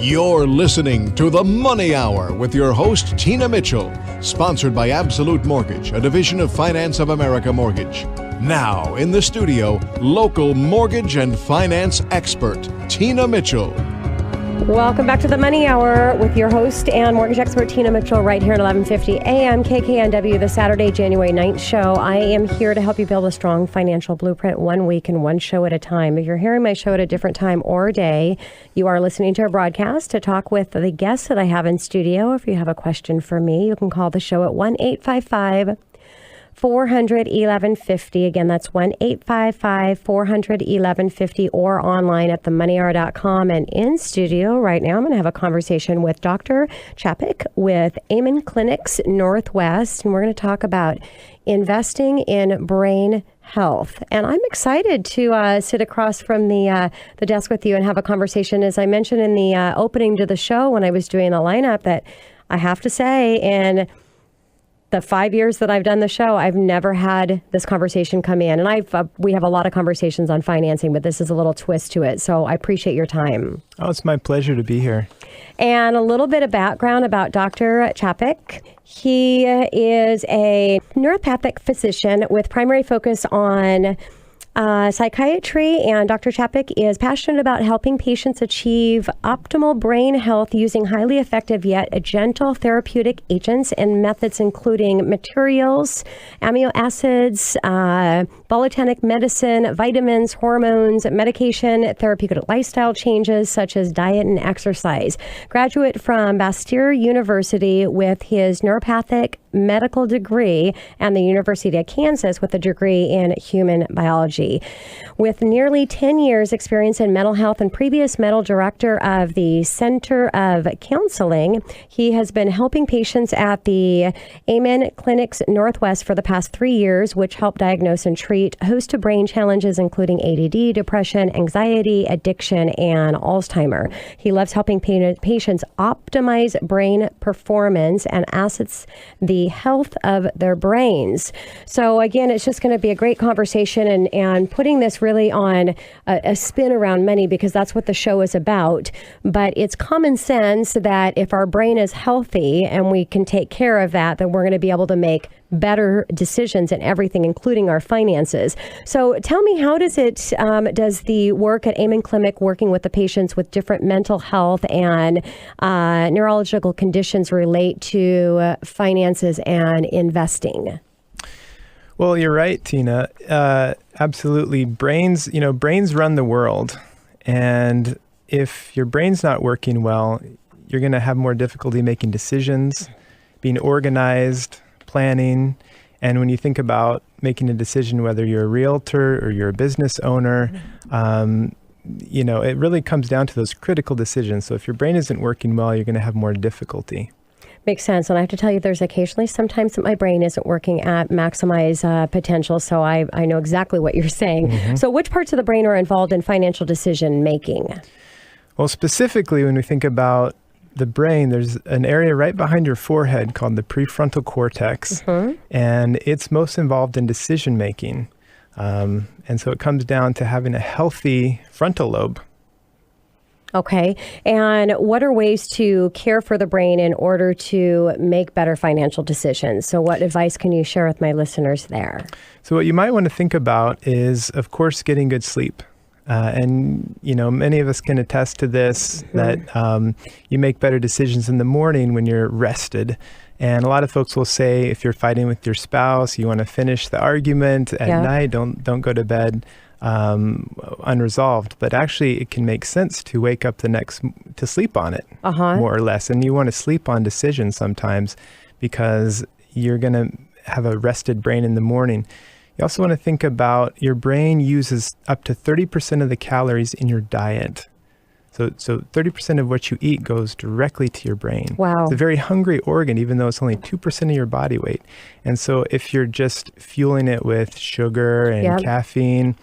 You're listening to The Money Hour with your host, Tina Mitchell, sponsored by Absolute Mortgage, a division of Finance of America Mortgage. Now, in the studio, local mortgage and finance expert, Tina Mitchell. Welcome back to The Money Hour with your host and mortgage expert, Tina Mitchell, right here at 1150 AM KKNW, the Saturday, January 9th show. I am here to help you build a strong financial blueprint 1 week and one show at a time. If you're hearing my show at a different time or day, you are listening to a broadcast to talk with the guests that I have in studio. If you have a question for me, you can call the show at 1-855-400-1150. Again, that's 1-855-400-1150 or online at themoneyhour.com. And in studio right now, I'm going to have a conversation with Dr. Chapek with Amen Clinics Northwest. And we're going to talk about investing in brain health. And I'm excited to sit across from the desk with you and have a conversation. As I mentioned in the opening to the show when I was doing the lineup, that I have to say, in the 5 years that I've done the show, I've never had this conversation come in. And we have a lot of conversations on financing, but this is a little twist to it. So I appreciate your time. Oh, it's my pleasure to be here. And a little bit of background about Dr. Chapek. He is a neuropathic physician with primary focus on psychiatry, and Dr. Chapek is passionate about helping patients achieve optimal brain health using highly effective yet gentle therapeutic agents and methods including materials, amino acids, botanic medicine, vitamins, hormones, medication, therapeutic lifestyle changes such as diet and exercise. Graduate from Bastyr University with his neuropathic medical degree and the University of Kansas with a degree in human biology. With nearly 10 years experience in mental health and previous medical director of the Center of Counseling, he has been helping patients at the Amen Clinics Northwest for the past 3 years, which help diagnose and treat a host of brain challenges, including ADD, depression, anxiety, addiction, and Alzheimer. He loves helping patients optimize brain performance and assets the health of their brains. So again, it's just going to be a great conversation and putting this really on a spin around money, because that's what the show is about. But it's common sense that if our brain is healthy and we can take care of that, then we're going to be able to make better decisions in everything, including our finances. So tell me, how does the work at Amen Clinic, working with the patients with different mental health and neurological conditions, relate to finances and investing? Well, you're right, Tina. Absolutely. Brains run the world. And if your brain's not working well, you're going to have more difficulty making decisions, being organized, planning. And when you think about making a decision, whether you're a realtor or you're a business owner, it really comes down to those critical decisions. So if your brain isn't working well, you're going to have more difficulty. Makes sense. And I have to tell you, there's occasionally sometimes that my brain isn't working at maximize potential. So I know exactly what you're saying. Mm-hmm. So which parts of the brain are involved in financial decision making? Well, specifically, when we think about the brain, there's an area right behind your forehead called the prefrontal cortex, mm-hmm. and it's most involved in decision making. And so it comes down to having a healthy frontal lobe. Okay. And what are ways to care for the brain in order to make better financial decisions? So what advice can you share with my listeners there? So what you might want to think about is, of course, getting good sleep. And many of us can attest to this, mm-hmm. that you make better decisions in the morning when you're rested. And a lot of folks will say, if you're fighting with your spouse, you want to finish the argument at night, don't go to bed unresolved. But actually, it can make sense to wake up to sleep on it, more or less. And you want to sleep on decisions sometimes because you're going to have a rested brain in the morning. You also want to think about your brain uses up to 30% of the calories in your diet. So 30% of what you eat goes directly to your brain. Wow. It's a very hungry organ, even though it's only 2% of your body weight. And so if you're just fueling it with sugar and caffeine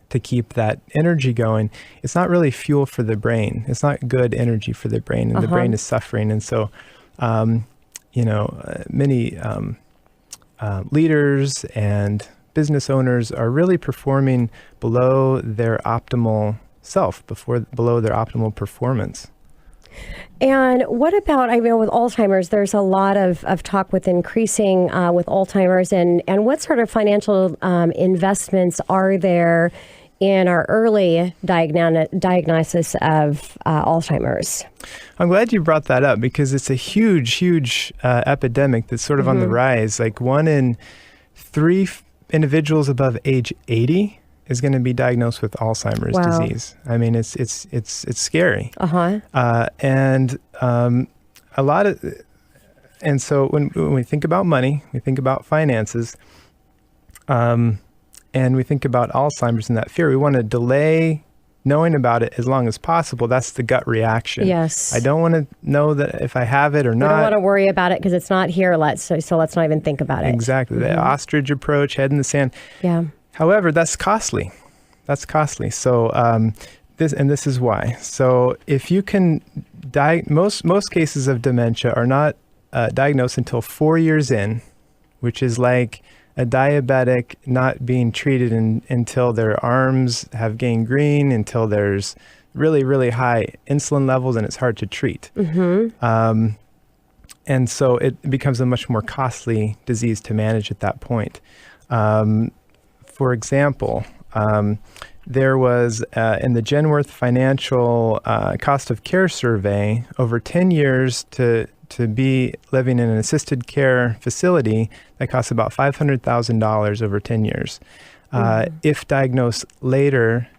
to keep that energy going, it's not really fuel for the brain. It's not good energy for the brain, and the brain is suffering. And so, many leaders and business owners are really performing below their optimal self, below their optimal performance. And what about, I mean, with Alzheimer's, there's a lot of talk with increasing with Alzheimer's, and what sort of financial investments are there in our early diagnosis of Alzheimer's? I'm glad you brought that up because it's a huge epidemic that's sort of on the rise. Like 1 in 3 individuals above age 80 is going to be diagnosed with Alzheimer's disease. I mean, it's scary. And a lot of, and so when we think about money, we think about finances, and we think about Alzheimer's and that fear. We want to delay knowing about it as long as possible. That's the gut reaction. Yes. I don't want to know that if I have it or not. We don't want to worry about it because it's not here. So let's not even think about it. Exactly. The ostrich approach, head in the sand. Yeah. However, that's costly. So this is why. So if you can most cases of dementia are not diagnosed until 4 years in, which is like a diabetic not being treated until their arms have gangrene, until there's really high insulin levels and it's hard to treat. And so it becomes a much more costly disease to manage at that point. For example, there was in the Genworth Financial Cost of Care Survey, over 10 years to be living in an assisted care facility, that costs about $500,000 over 10 years. If diagnosed later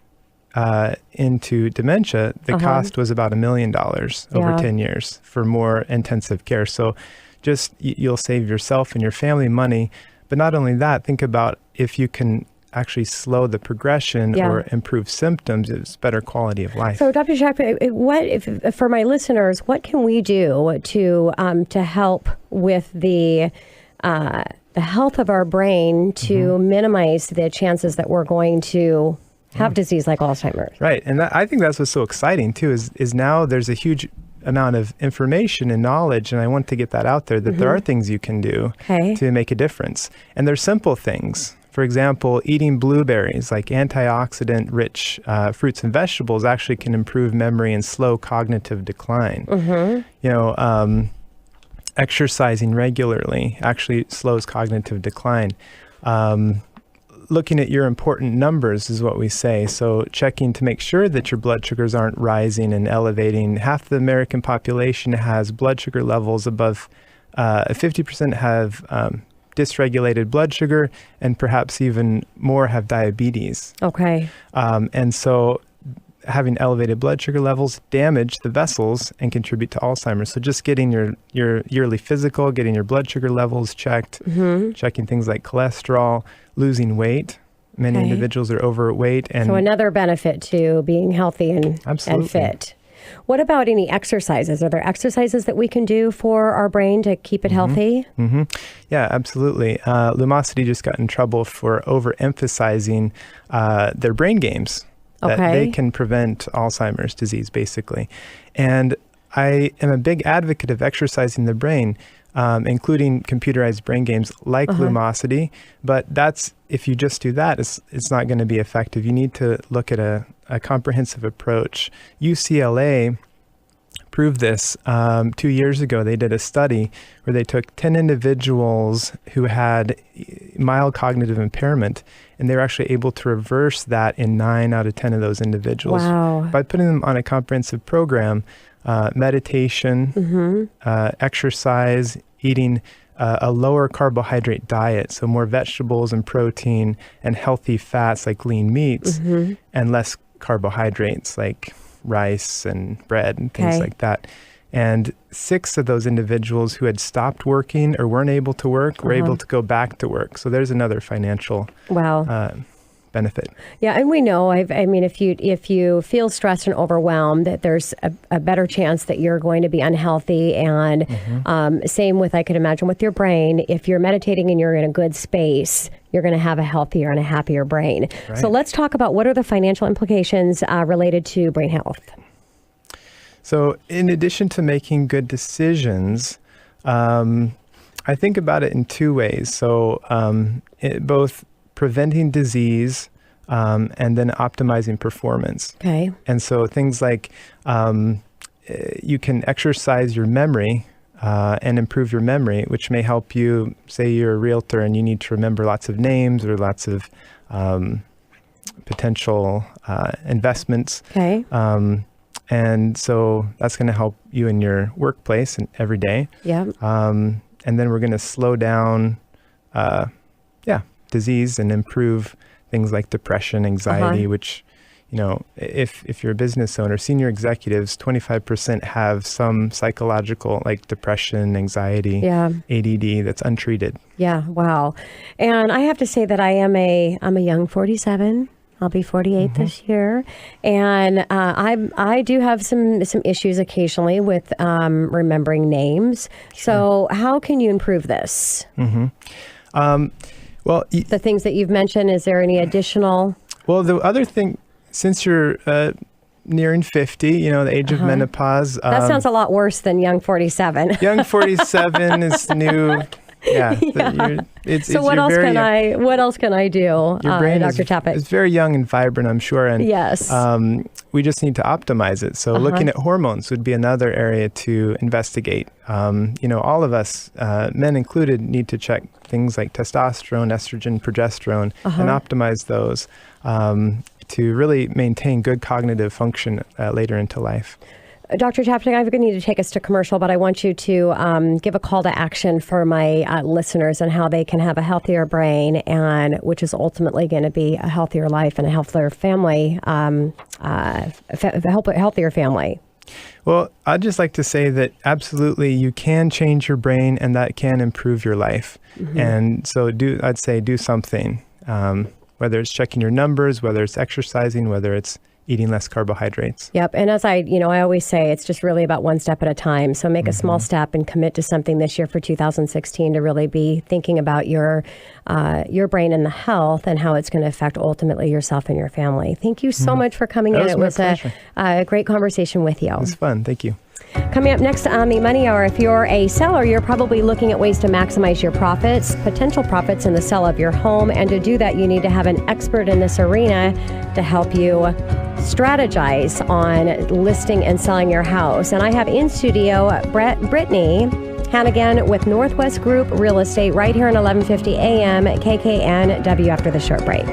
into dementia, the cost was about $1 million over 10 years for more intensive care. So just you'll save yourself and your family money. But not only that, think about if you can actually slow the progression or improve symptoms, it's better quality of life. So, Dr. Chapek, for my listeners, what can we do to help with the health of our brain to minimize the chances that we're going to have disease like Alzheimer's? Right, and I think that's what's so exciting too. Is now there's a huge amount of information and knowledge, and I want to get that out there that there are things you can do to make a difference, and they're simple things. For example, eating blueberries, like antioxidant-rich fruits and vegetables, actually can improve memory and slow cognitive decline. Exercising regularly actually slows cognitive decline. Looking at your important numbers is what we say. So checking to make sure that your blood sugars aren't rising and elevating. Half the American population has blood sugar levels above 50% have dysregulated blood sugar, and perhaps even more have diabetes. Okay. And so having elevated blood sugar levels damage the vessels and contribute to Alzheimer's. So just getting your yearly physical, getting your blood sugar levels checked, checking things like cholesterol, losing weight. Many individuals are overweight. And so another benefit to being healthy and fit. What about any exercises? Are there exercises that we can do for our brain to keep it healthy? Yeah, absolutely. Lumosity just got in trouble for overemphasizing their brain games. That they can prevent Alzheimer's disease, basically. And I am a big advocate of exercising the brain, including computerized brain games like Lumosity. But that's, if you just do that, it's not going to be effective. You need to look at a comprehensive approach. UCLA proved this 2 years ago. They did a study where they took 10 individuals who had mild cognitive impairment, and they were actually able to reverse that in 9 out of 10 of those individuals by putting them on a comprehensive program, meditation, exercise, eating a lower carbohydrate diet, so more vegetables and protein and healthy fats like lean meats, and less carbohydrates like rice and bread and things like that. And 6 of those individuals who had stopped working or weren't able to work were able to go back to work. So there's another financial benefit. Yeah, and we know, I mean, if you feel stressed and overwhelmed, that there's a better chance that you're going to be unhealthy. And same with, I could imagine, with your brain. If you're meditating and you're in a good space, you're going to have a healthier and a happier brain. Right. So let's talk about what are the financial implications related to brain health. So in addition to making good decisions, I think about it in 2 ways. So both preventing disease and then optimizing performance. And so things like you can exercise your memory and improve your memory, which may help you. Say you're a realtor and you need to remember lots of names or lots of potential investments. Okay. And so that's going to help you in your workplace and every day. Yeah. And then we're going to slow down, disease and improve things like depression, anxiety, which, if you're a business owner, senior executives, 25% have some psychological, like depression, anxiety, ADD that's untreated. Yeah. Wow. And I have to say that I'm a young 47. I'll be 48 this year, and I do have some issues occasionally with remembering names. Sure. So how can you improve this? Well, the things that you've mentioned, is there any additional? Well, the other thing, since you're nearing 50, the age of menopause. That sounds a lot worse than young 47. Young 47 is new. Yeah. So what else can I do, your brain Dr. Chapek? It's very young and vibrant, I'm sure. And yes. We just need to optimize it. So looking at hormones would be another area to investigate. All of us, men included, need to check things like testosterone, estrogen, progesterone, and optimize those to really maintain good cognitive function later into life. Dr. Chapek, I'm going to need to take us to commercial, but I want you to give a call to action for my listeners and how they can have a healthier brain, and which is ultimately going to be a healthier life and a healthier family, healthier family. Well, I'd just like to say that absolutely you can change your brain, and that can improve your life. And so I'd say do something, whether it's checking your numbers, whether it's exercising, whether it's eating less carbohydrates. Yep. And as I always say, it's just really about one step at a time. So make a small step and commit to something this year for 2016 to really be thinking about your brain and the health and how it's going to affect ultimately yourself and your family. Thank you so much for coming in. It was a great conversation with you. It was fun. Thank you. Coming up next on the Money Hour, if you're a seller, you're probably looking at ways to maximize your potential profits in the sale of your home. And to do that, you need to have an expert in this arena to help you strategize on listing and selling your house. And I have in studio Brittany Hannigan with Northwest Group Real Estate right here on 1150 AM KKNW after the short break.